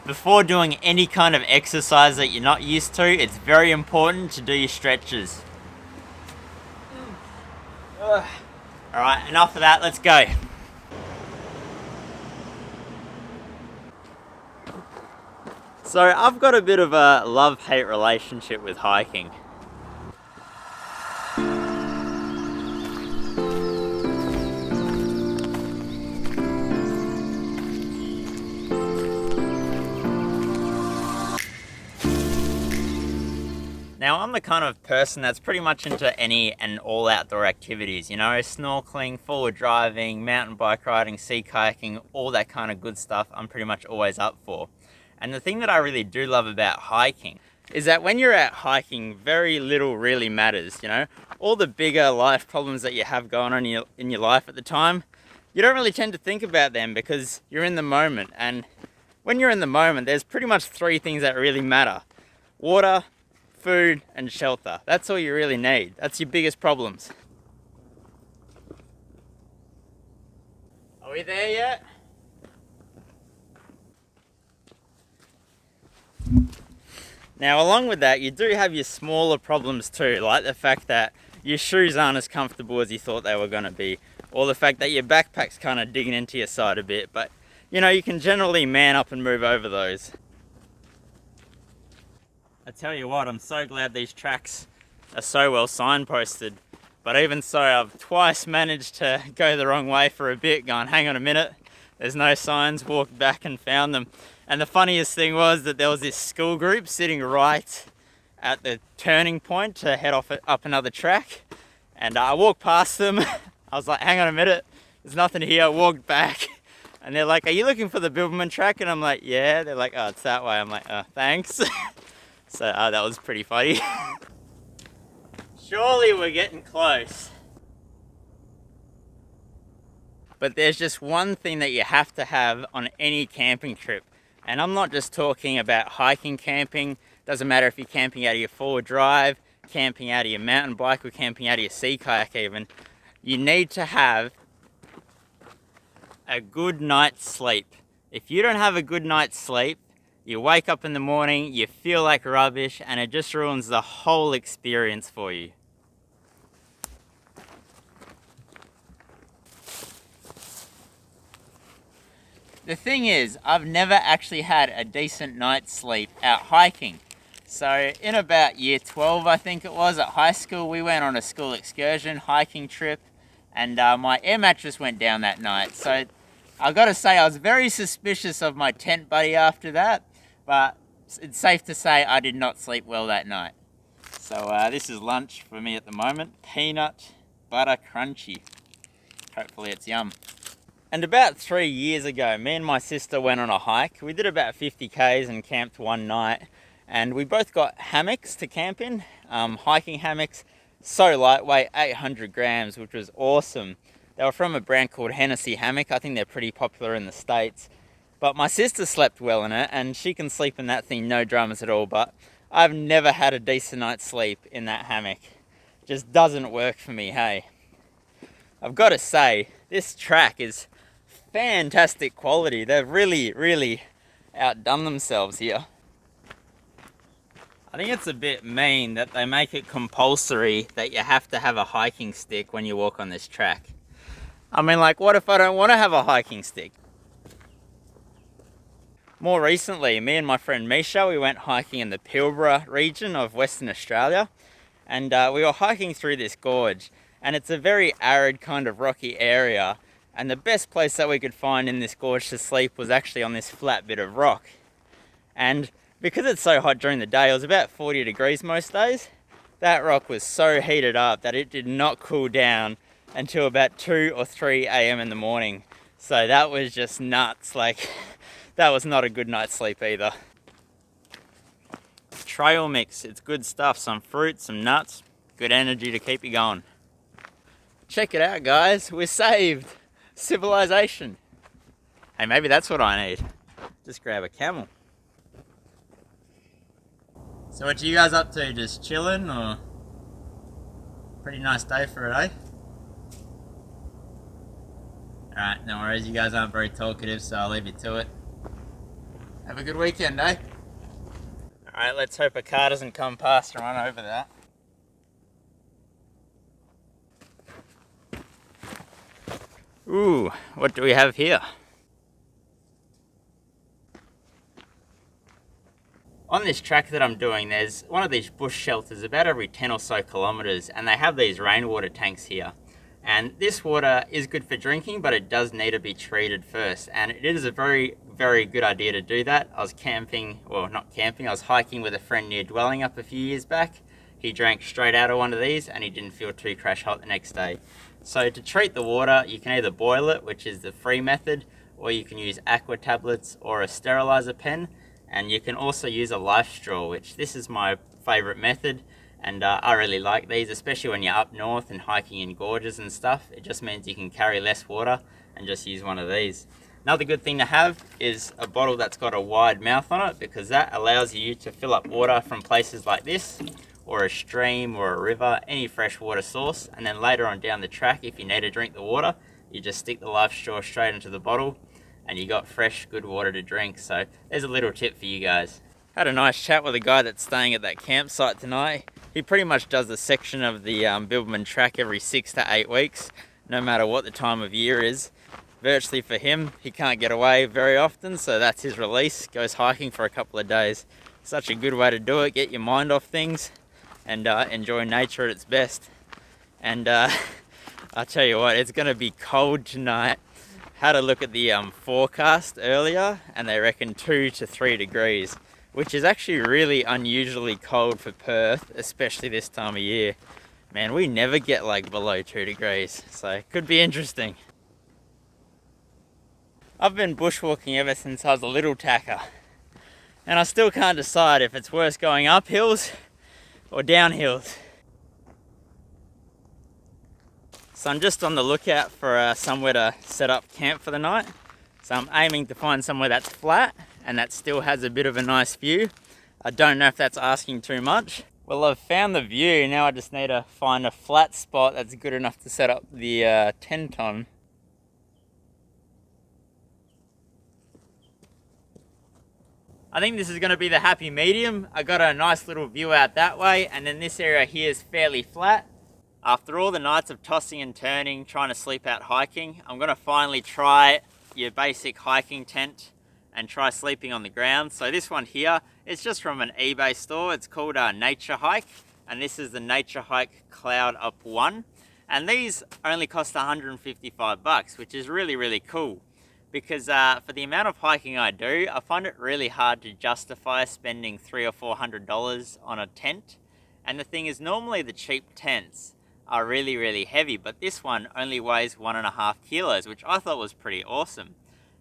Before doing any kind of exercise that you're not used to, it's very important to do your stretches. Alright, enough of that, let's go. So I've got a bit of a love-hate relationship with hiking. Now I'm the kind of person that's pretty much into any and all outdoor activities, you know, snorkeling, forward driving, mountain bike riding, sea kayaking, all that kind of good stuff I'm pretty much always up for. And the thing that I really do love about hiking is that when you're out hiking, very little really matters, you know? All the bigger life problems that you have going on in your life at the time, you don't really tend to think about them because you're in the moment. And when you're in the moment, there's pretty much three things that really matter: water, food, and shelter. That's all you really need. That's your biggest problems. Are we there yet? Now, along with that, you do have your smaller problems too, like the fact that your shoes aren't as comfortable as you thought they were going to be, or the fact that your backpack's kind of digging into your side a bit, but you know, you can generally man up and move over those. I tell you what, I'm so glad these tracks are so well signposted, but even so, I've twice managed to go the wrong way for a bit, going, hang on a minute, there's no signs, walked back and found them. And the funniest thing was that there was this school group sitting right at the turning point to head off up another track. And I walked past them. I was like, hang on a minute, there's nothing here. I walked back and they're like, are you looking for the Bibbulmun Track? And I'm like, yeah. They're like, oh, it's that way. I'm like, oh, thanks. So that was pretty funny. Surely we're getting close. But there's just one thing that you have to have on any camping trip. And I'm not just talking about hiking camping. Doesn't matter if you're camping out of your forward drive, camping out of your mountain bike, or camping out of your sea kayak even. You need to have a good night's sleep. If you don't have a good night's sleep, you wake up in the morning, you feel like rubbish, and it just ruins the whole experience for you. The thing is, I've never actually had a decent night's sleep out hiking. So in about year 12, I think it was, at high school, we went on a school excursion hiking trip, and my air mattress went down that night. So I've got to say, I was very suspicious of my tent buddy after that, but it's safe to say I did not sleep well that night. So this is lunch for me at the moment. Peanut butter crunchy. Hopefully it's yum. And about 3 years ago, me and my sister went on a hike. We did about 50 Ks and camped one night. And we both got hammocks to camp in, hiking hammocks. So lightweight, 800 grams, which was awesome. They were from a brand called Hennessy Hammock. I think they're pretty popular in the States. But my sister slept well in it, and she can sleep in that thing, no dramas at all. But I've never had a decent night's sleep in that hammock. Just doesn't work for me, hey. I've got to say, this track is fantastic quality. They've really outdone themselves here. I think it's a bit mean that they make it compulsory that you have to have a hiking stick when you walk on this track. I mean, like, what if I don't want to have a hiking stick? More recently, me and my friend Misha, we went hiking in the Pilbara region of Western Australia, and we were hiking through this gorge, and it's a very arid kind of rocky area. And the best place that we could find in this gorge to sleep was actually on this flat bit of rock. And because it's so hot during the day, it was about 40 degrees most days, that rock was so heated up that it did not cool down until about 2 or 3 a.m. in the morning. So that was just nuts. Like, that was not a good night's sleep either. Trail mix, it's good stuff. Some fruit, some nuts, good energy to keep you going. Check it out, guys, we're saved. Civilization. Hey, maybe that's what I need. Just grab a camel. So what are you guys up to? Just chilling, or? Pretty nice day for it, eh? Alright, no worries. You guys aren't very talkative, so I'll leave you to it. Have a good weekend, eh? Alright, let's hope a car doesn't come past and run over that. Ooh, what do we have here? On this track that I'm doing, there's one of these bush shelters about every 10 or so kilometers, and they have these rainwater tanks here. And this water is good for drinking, but it does need to be treated first. And it is a very, very good idea to do that. I was camping, well, not camping, I was hiking with a friend near Dwellingup a few years back. He drank straight out of one of these and he didn't feel too crash hot the next day. So to treat the water, you can either boil it, which is the free method, or you can use aqua tablets or a sterilizer pen. And you can also use a life straw, which this is my favorite method. And I really like these, especially when you're up north and hiking in gorges and stuff. It just means you can carry less water and just use one of these. Another good thing to have is a bottle that's got a wide mouth on it, because that allows you to fill up water from places like this, or a stream or a river, any fresh water source. And then later on down the track, if you need to drink the water, you just stick the life straw straight into the bottle and you got fresh, good water to drink. So there's a little tip for you guys. Had a nice chat with a guy that's staying at that campsite tonight. He pretty much does a section of the Bibbulmun Track every 6 to 8 weeks, no matter what the time of year is. Virtually for him, he can't get away very often, so that's his release. Goes hiking for a couple of days. Such a good way to do it, get your mind off things and enjoy nature at its best. And I'll tell you what, it's gonna be cold tonight. Had a look at the forecast earlier and they reckon 2 to 3 degrees, which is actually really unusually cold for Perth, especially this time of year. Man, we never get like below 2 degrees, so it could be interesting. I've been bushwalking ever since I was a little tacker, and I still can't decide if it's worse going up hills or down hills. So I'm just on the lookout for somewhere to set up camp for the night. So I'm aiming to find somewhere that's flat and that still has a bit of a nice view. I don't know if that's asking too much. Well, I've found the view, now I just need to find a flat spot that's good enough to set up the tent on. I think this is going to be the happy medium. I got a nice little view out that way, and then this area here is fairly flat. After all the nights of tossing and turning, trying to sleep out hiking, I'm going to finally try your basic hiking tent and try sleeping on the ground. So this one here, it's just from an eBay store. It's called Nature Hike, and this is the Nature Hike Cloud Up 1. And these only cost $155, which is really, really cool. Because for the amount of hiking I do, I find it really hard to justify spending $300 or $400 on a tent. And the thing is, normally the cheap tents are really, really heavy, but this one only weighs 1.5 kilos, which I thought was pretty awesome.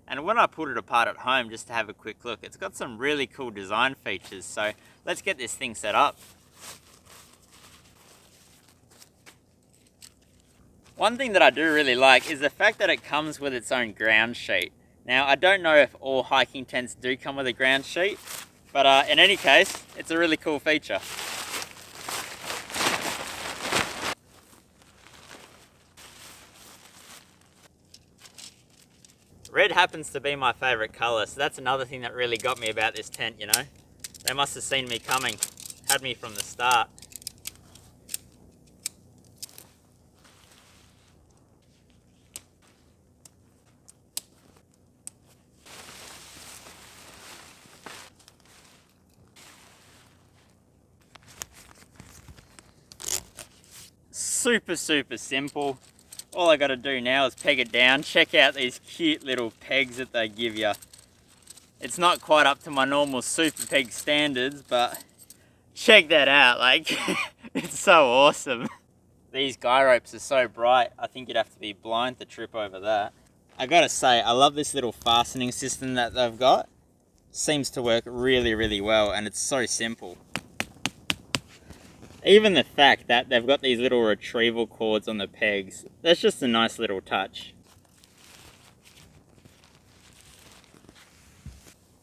And when I pulled it apart at home just to have a quick look, it's got some really cool design features. So let's get this thing set up. One thing that I do really like is the fact that it comes with its own ground sheet. Now, I don't know if all hiking tents do come with a ground sheet, but in any case, it's a really cool feature. Red happens to be my favorite color, so that's another thing that really got me about this tent, you know. They must have seen me coming, had me from the start. Super, super simple. All I gotta do now is peg it down. Check out these cute little pegs that they give you. It's not quite up to my normal super peg standards, but check that out, like, it's so awesome. These guy ropes are so bright, I think you'd have to be blind to trip over that. I gotta say, I love this little fastening system that they've got. Seems to work really, really well, and it's so simple. Even the fact that they've got these little retrieval cords on the pegs, that's just a nice little touch.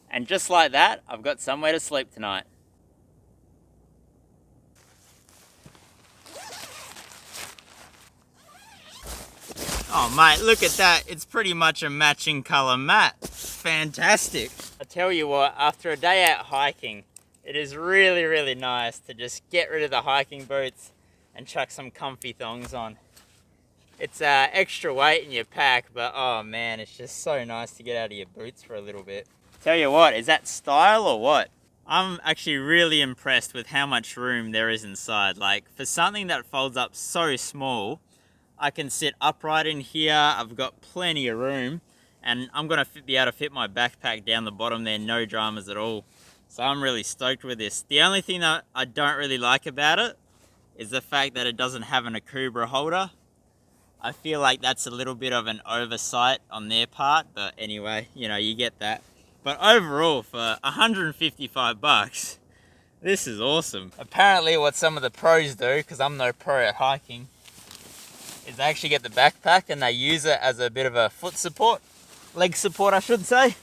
And just like that, I've got somewhere to sleep tonight. Oh mate, look at that. It's pretty much a matching colour mat. Fantastic. I tell you what, after a day out hiking, it is really, really nice to just get rid of the hiking boots and chuck some comfy thongs on. It's extra weight in your pack, but oh man, it's just so nice to get out of your boots for a little bit. Tell you what, is that style or what? I'm actually really impressed with how much room there is inside. Like, for something that folds up so small, I can sit upright in here. I've got plenty of room, and I'm gonna be able to fit my backpack down the bottom there, no dramas at all. So I'm really stoked with this. The only thing that I don't really like about it is the fact that it doesn't have an Akubra holder. I feel like that's a little bit of an oversight on their part, but anyway, you know, you get that. But overall, for 155 bucks, this is awesome. Apparently what some of the pros do, because I'm no pro at hiking, is they actually get the backpack and they use it as a bit of a foot support, leg support I should say.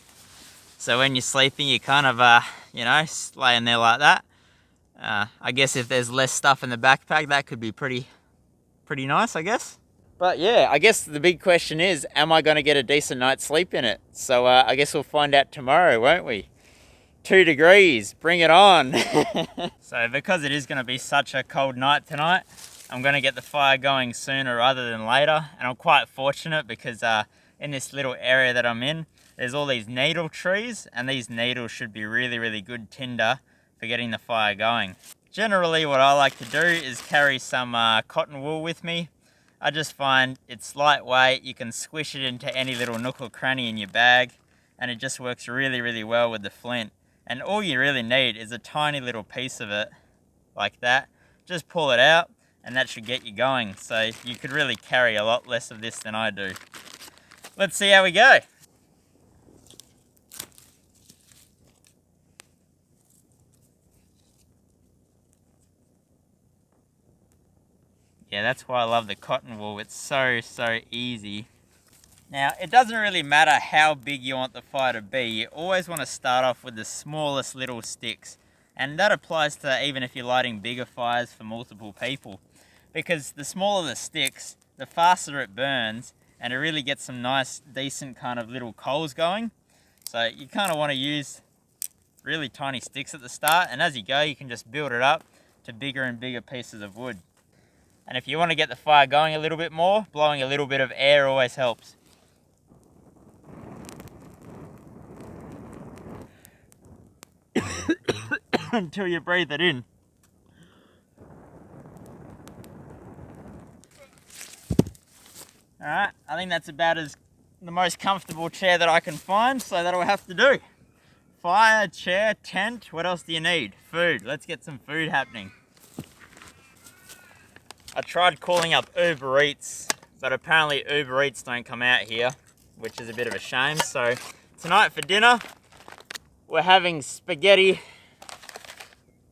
So when you're sleeping, you kind of, you know, laying there like that. I guess if there's less stuff in the backpack, that could be pretty nice, I guess. But yeah, I guess the big question is, am I going to get a decent night's sleep in it? So I guess we'll find out tomorrow, won't we? 2 degrees, bring it on. So because it is going to be such a cold night tonight, I'm going to get the fire going sooner rather than later. And I'm quite fortunate because in this little area that I'm in, there's all these needle trees, and these needles should be really, really good tinder for getting the fire going. Generally, what I like to do is carry some cotton wool with me. I just find it's lightweight, you can squish it into any little nook or cranny in your bag, and it just works really, really well with the flint. And all you really need is a tiny little piece of it, like that. Just pull it out, and that should get you going. So you could really carry a lot less of this than I do. Let's see how we go. Yeah, that's why I love the cotton wool. It's so easy. Now, it doesn't really matter how big you want the fire to be. You always want to start off with the smallest little sticks. And that applies to even if you're lighting bigger fires for multiple people. Because the smaller the sticks, the faster it burns, and it really gets some nice, decent kind of little coals going. So you kind of want to use really tiny sticks at the start, and as you go, you can just build it up to bigger and bigger pieces of wood. And if you want to get the fire going a little bit more, blowing a little bit of air always helps. Until you breathe it in. Alright, I think that's about the most comfortable chair that I can find, so that'll have to do. Fire, chair, tent, what else do you need? Food, let's get some food happening. I tried calling up Uber Eats, but apparently Uber Eats don't come out here, which is a bit of a shame. So tonight for dinner, we're having spaghetti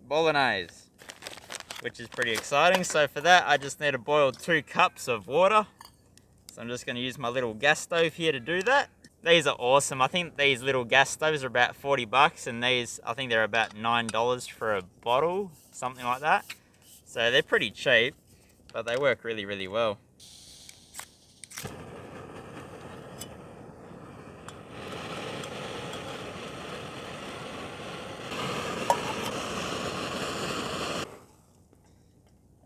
bolognese, which is pretty exciting. So for that, I just need to boil 2 cups of water. So I'm just going to use my little gas stove here to do that. These are awesome. I think these little gas stoves are about 40 bucks, and these, I think they're about $9 for a bottle, something like that. So they're pretty cheap, but they work really, really well.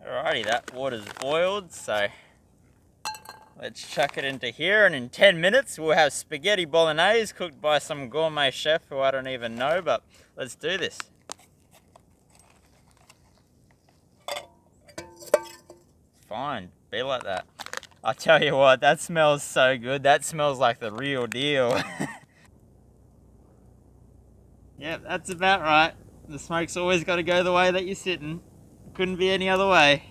Alrighty, that water's boiled, so let's chuck it into here, and in 10 minutes we'll have spaghetti bolognese cooked by some gourmet chef who I don't even know, but let's do this. Fine, be like that. I tell you what, that smells so good. That smells like the real deal. Yep, that's about right. The smoke's always got to go the way that you're sitting. Couldn't be any other way.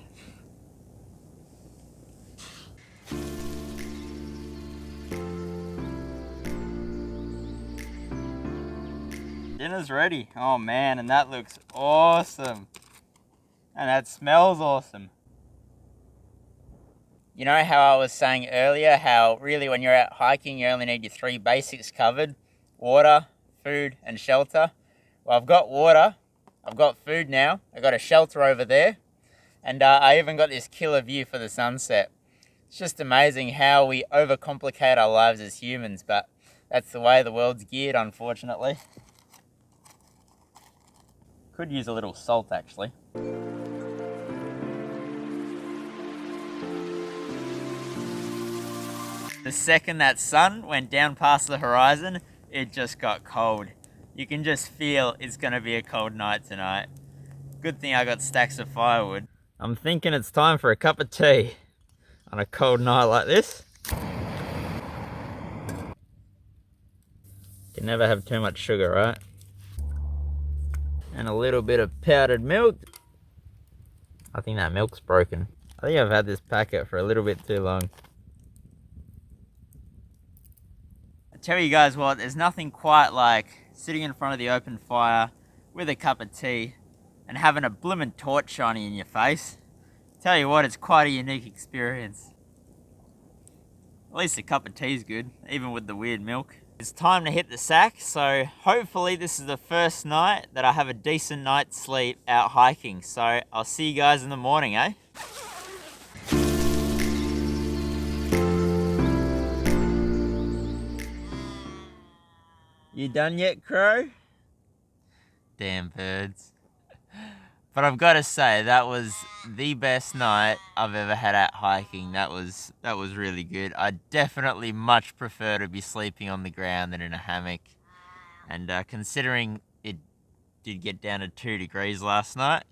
Dinner's ready. Oh man, and that looks awesome. And that smells awesome. You know how I was saying earlier, how really when you're out hiking, you only need your 3 basics covered: water, food, and shelter. Well, I've got water, I've got food now, I've got a shelter over there, and I even got this killer view for the sunset. It's just amazing how we overcomplicate our lives as humans, but that's the way the world's geared, unfortunately. Could use a little salt, actually. The second that sun went down past the horizon, it just got cold. You can just feel it's gonna be a cold night tonight. Good thing I got stacks of firewood. I'm thinking it's time for a cup of tea on a cold night like this. Can never have too much sugar, right? And a little bit of powdered milk. I think that milk's broken. I think I've had this packet for a little bit too long. I tell you guys what, there's nothing quite like sitting in front of the open fire with a cup of tea and having a bloomin' torch shining in your face. Tell you what, it's quite a unique experience. At least a cup of tea's good, even with the weird milk. It's time to hit the sack, so hopefully this is the first night that I have a decent night's sleep out hiking. So I'll see you guys in the morning, eh? You done yet, Crow? Damn birds. But I've got to say, that was the best night I've ever had out hiking. That was really good. I definitely much prefer to be sleeping on the ground than in a hammock. And considering it did get down to 2 degrees last night,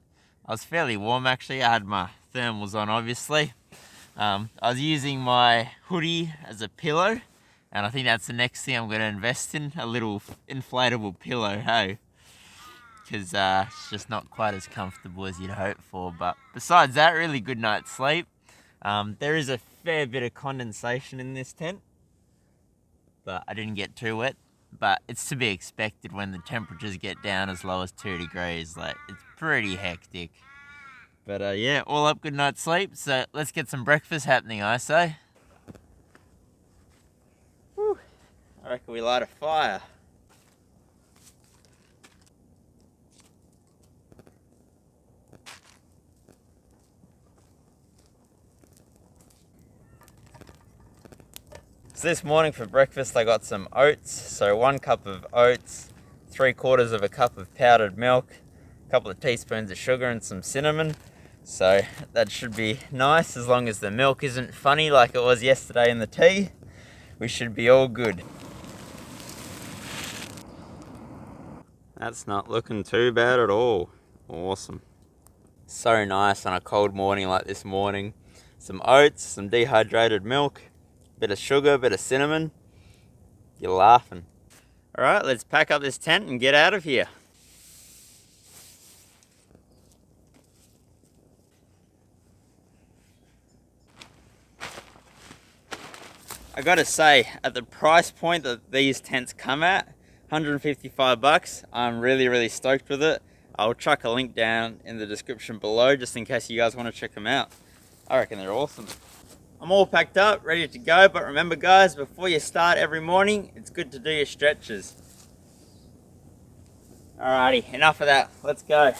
I was fairly warm actually. I had my thermals on, obviously. I was using my hoodie as a pillow, and I think that's the next thing I'm going to invest in, a little inflatable pillow, hey? Because it's just not quite as comfortable as you'd hope for. But besides that, really good night's sleep. There is a fair bit of condensation in this tent, but I didn't get too wet. But it's to be expected when the temperatures get down as low as 2 degrees. Like, it's pretty hectic. But yeah, all up, good night's sleep. So let's get some breakfast happening, I say. Whew. I reckon we light a fire. So this morning for breakfast I got some oats, so 1 cup of oats, 3/4 of a cup of powdered milk, a couple of teaspoons of sugar and some cinnamon. So that should be nice as long as the milk isn't funny like it was yesterday in the tea. We should be all good. That's not looking too bad at all. Awesome. So nice on a cold morning like this morning. Some oats, some dehydrated milk, bit of sugar, bit of cinnamon. You're laughing. All right, let's pack up this tent and get out of here. I gotta say, at the price point that these tents come at, 155 bucks, I'm really stoked with it. I'll chuck a link down in the description below just in case you guys want to check them out. I reckon they're awesome. I'm all packed up, ready to go, but remember guys, before you start every morning, it's good to do your stretches. Alrighty, enough of that, let's go.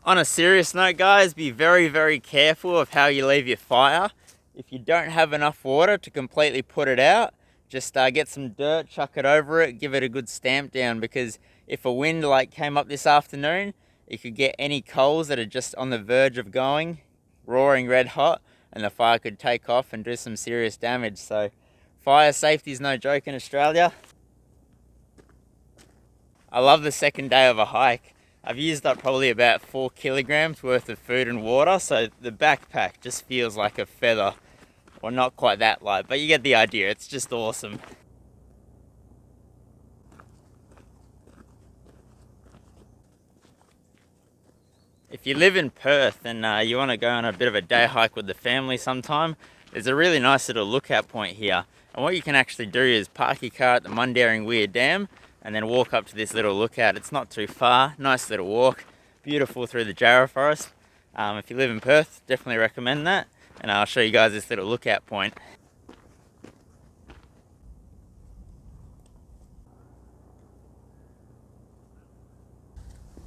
On a serious note guys, be very careful of how you leave your fire. If you don't have enough water to completely put it out, just get some dirt, chuck it over it, give it a good stamp down, because if a wind came up this afternoon, you could get any coals that are just on the verge of going roaring red hot, and the fire could take off and do some serious damage. So fire safety is no joke in Australia. I love the second day of a hike. I've used up probably about 4 kilograms worth of food and water, so the backpack just feels like a feather. Well, not quite that light, but you get the idea. It's just awesome. If you live in Perth and you want to go on a bit of a day hike with the family sometime, there's a really nice little lookout point here. And what you can actually do is park your car at the Mundaring Weir Dam and then walk up to this little lookout. It's not too far, nice little walk, beautiful through the Jarrah Forest. If you live in Perth, definitely recommend that. And I'll show you guys this little lookout point.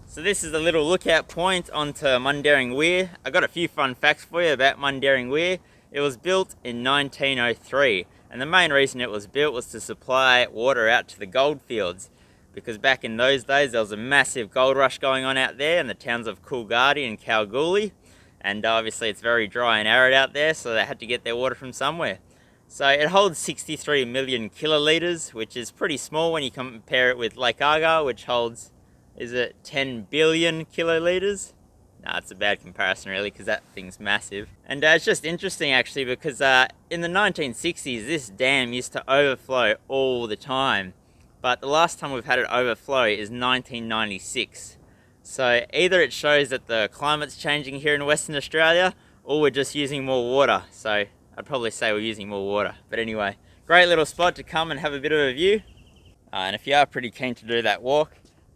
So this is a little lookout point onto Mundaring Weir. I got a few fun facts for you about Mundaring Weir. It was built in 1903, and the main reason it was built was to supply water out to the gold fields, because back in those days there was a massive gold rush going on out there in the towns of Coolgardie and Kalgoorlie, and obviously it's very dry and arid out there, so they had to get their water from somewhere. So it holds 63 million kilolitres, which is pretty small when you compare it with Lake Argyle, which holds, is it 10 billion kilolitres? Nah, it's a bad comparison really, because that thing's massive. And it's just interesting actually, because in the 1960s this dam used to overflow all the time, but the last time we've had it overflow is 1996. So either it shows that the climate's changing here in Western Australia, or we're just using more water. So I'd probably say we're using more water. But anyway, great little spot to come and have a bit of a view. And if you are pretty keen to do that walk,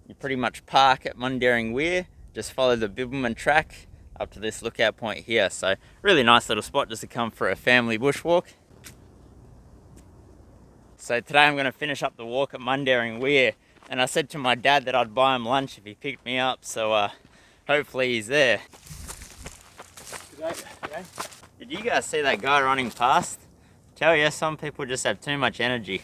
you pretty much park at Mundaring Weir, just follow the Bibbulmun Track up to this lookout point here. So really nice little spot just to come for a family bushwalk. So today I'm going to finish up the walk at Mundaring Weir, and I said to my dad that I'd buy him lunch if he picked me up, so hopefully he's there. G'day. Did you guys see that guy running past? Tell you, some people just have too much energy.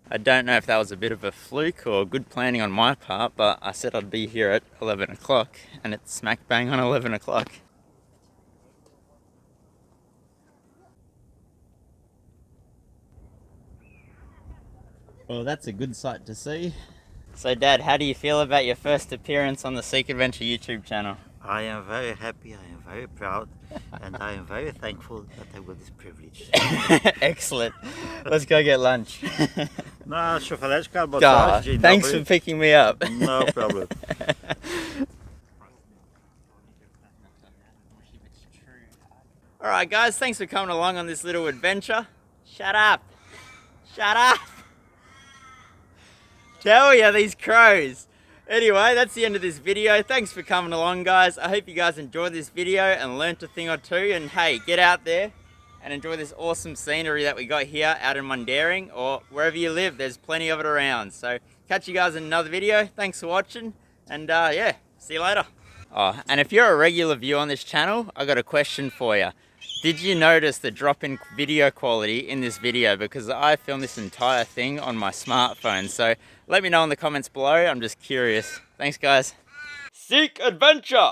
I don't know if that was a bit of a fluke or good planning on my part, but I said I'd be here at 11 o'clock and it's smack bang on 11 o'clock. Well, that's a good sight to see. So Dad, how do you feel about your first appearance on the Seek Adventure YouTube channel? I am very happy, I am very proud, and I am very thankful that I got this privilege. Excellent. Let's go get lunch. No, chocolateska, but thanks for picking me up. No problem. Alright guys, thanks for coming along on this little adventure. Shut up. Shut up. Tell ya, these crows. Anyway, that's the end of this video. Thanks for coming along, guys. I hope you guys enjoyed this video and learnt a thing or two. And hey, get out there and enjoy this awesome scenery that we got here out in Mundaring, or wherever you live. There's plenty of it around. So catch you guys in another video. Thanks for watching, and yeah, see you later. Oh, and if you're a regular viewer on this channel, I got a question for you. Did you notice the drop in video quality in this video? Because I filmed this entire thing on my smartphone. So let me know in the comments below. I'm just curious. Thanks guys. Seek Adventure!